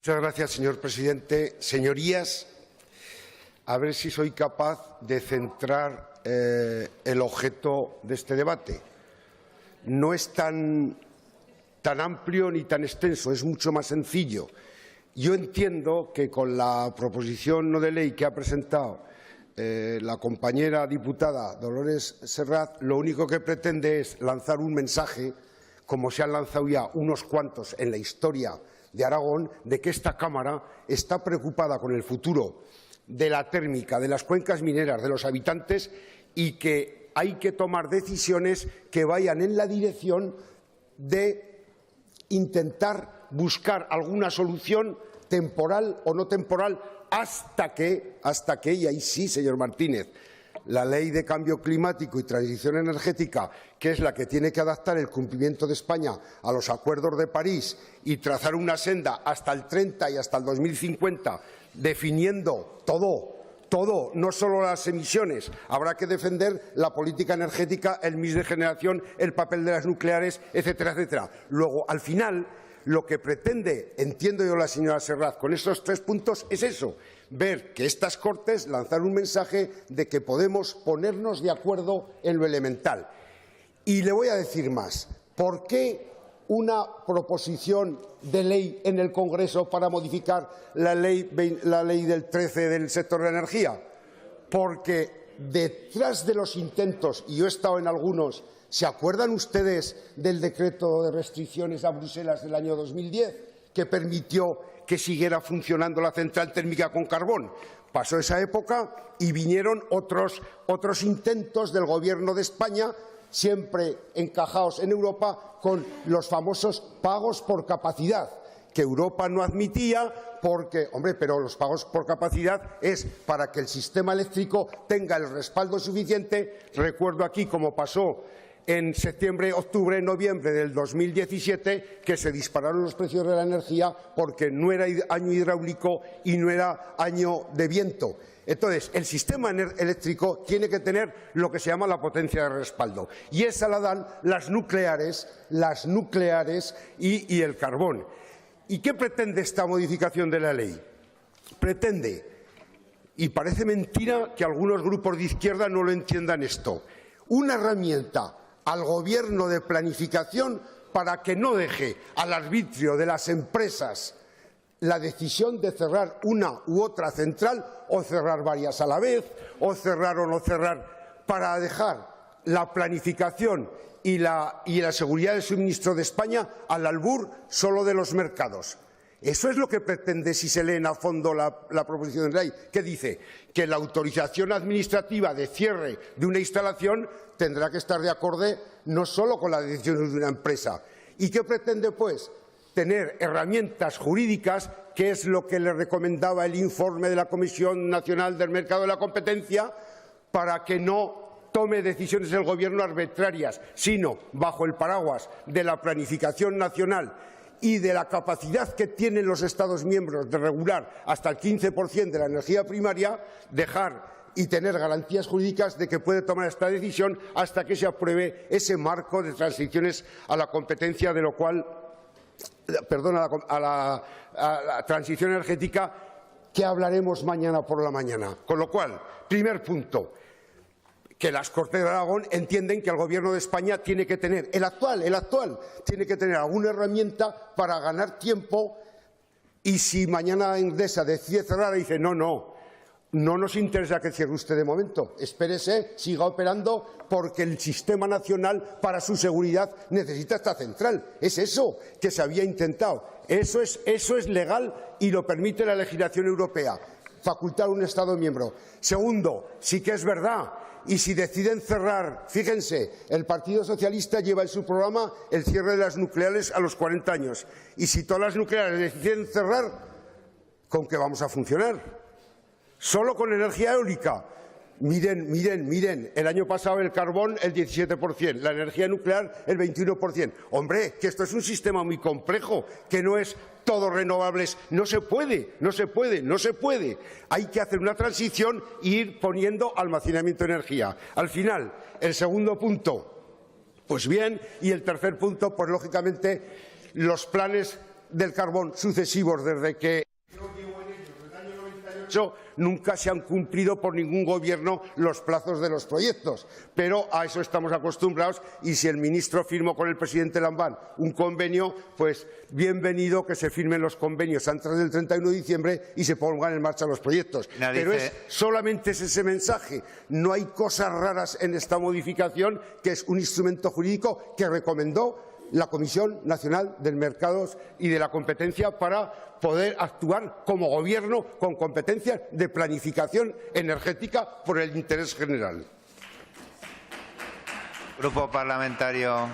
Muchas gracias, señor presidente. Señorías, a ver si soy capaz de centrar el objeto de este debate. No es tan amplio ni tan extenso, es mucho más sencillo. Yo entiendo que con la proposición no de ley que ha presentado la compañera diputada Dolores Serrat, lo único que pretende es lanzar un mensaje, como se han lanzado ya unos cuantos en la historia de Aragón, de que esta Cámara está preocupada con el futuro de la térmica, de las cuencas mineras, de los habitantes, y que hay que tomar decisiones que vayan en la dirección de intentar buscar alguna solución temporal o no temporal hasta que, y ahí sí, señor Martínez, la Ley de Cambio Climático y Transición Energética, que es la que tiene que adaptar el cumplimiento de España a los acuerdos de París y trazar una senda hasta el 30 y hasta el 2050, definiendo todo, no solo las emisiones. Habrá que defender la política energética, el mix de generación, el papel de las nucleares, etcétera, etcétera. Luego, al final, lo que pretende, entiendo yo la señora Serrat, con estos 3 puntos es eso, ver que estas Cortes lanzan un mensaje de que podemos ponernos de acuerdo en lo elemental. Y le voy a decir más. ¿Por qué una proposición de ley en el Congreso para modificar la ley del 13 del sector de la energía? Porque detrás de los intentos, y yo he estado en algunos, ¿se acuerdan ustedes del decreto de restricciones a Bruselas del año 2010 que permitió que siguiera funcionando la central térmica con carbón? Pasó esa época y vinieron otros intentos del Gobierno de España, siempre encajados en Europa, con los famosos pagos por capacidad, que Europa no admitía porque, hombre, pero los pagos por capacidad es para que el sistema eléctrico tenga el respaldo suficiente. Recuerdo aquí cómo pasó en septiembre, octubre, noviembre del 2017, que se dispararon los precios de la energía porque no era año hidráulico y no era año de viento. Entonces, el sistema eléctrico tiene que tener lo que se llama la potencia de respaldo, y esa la dan las nucleares y el carbón. ¿Y qué pretende esta modificación de la ley? Pretende, y parece mentira que algunos grupos de izquierda no lo entiendan esto, una herramienta al Gobierno de planificación para que no deje al arbitrio de las empresas la decisión de cerrar una u otra central, o cerrar varias a la vez, o cerrar o no cerrar, para dejar la planificación y la seguridad de suministro de España al albur solo de los mercados. Eso es lo que pretende, si se leen a fondo la proposición de ley, que dice que la autorización administrativa de cierre de una instalación tendrá que estar de acorde no solo con las decisiones de una empresa. ¿Y qué pretende, pues? Tener herramientas jurídicas, que es lo que le recomendaba el informe de la Comisión Nacional del Mercado de la Competencia, para que no tome decisiones el Gobierno arbitrarias, sino bajo el paraguas de la planificación nacional y de la capacidad que tienen los Estados miembros de regular hasta el 15% de la energía primaria, dejar y tener garantías jurídicas de que puede tomar esta decisión hasta que se apruebe ese marco de transiciones a la competencia, de lo cual, a la transición energética, que hablaremos mañana por la mañana. Con lo cual, primer punto, que las Cortes de Aragón entienden que el Gobierno de España tiene que tener, el actual, tiene que tener alguna herramienta para ganar tiempo, y si mañana Endesa decide cerrar, dice no nos interesa que cierre usted de momento, espérese, siga operando, porque el sistema nacional para su seguridad necesita esta central. Es eso que se había intentado. Eso es legal y lo permite la legislación europea, facultar a un Estado miembro. Segundo, sí que es verdad. Y si deciden cerrar, fíjense, el Partido Socialista lleva en su programa el cierre de las nucleares a los 40 años. Y si todas las nucleares deciden cerrar, ¿con qué vamos a funcionar? Solo con energía eólica. Miren, el año pasado el carbón el 17%, la energía nuclear el 21%. Hombre, que esto es un sistema muy complejo, que no es todo renovables. No se puede. Hay que hacer una transición e ir poniendo almacenamiento de energía. Al final, el segundo punto, pues bien, y el tercer punto, pues lógicamente, los planes del carbón sucesivos desde que nunca se han cumplido por ningún gobierno los plazos de los proyectos, pero a eso estamos acostumbrados y si el ministro firmó con el presidente Lambán un convenio, pues bienvenido que se firmen los convenios antes del 31 de diciembre y se pongan en marcha los proyectos. Pero solamente es ese mensaje, no hay cosas raras en esta modificación, que es un instrumento jurídico que recomendó la Comisión Nacional del Mercado y de la Competencia para poder actuar como Gobierno con competencias de planificación energética por el interés general. Grupo Parlamentario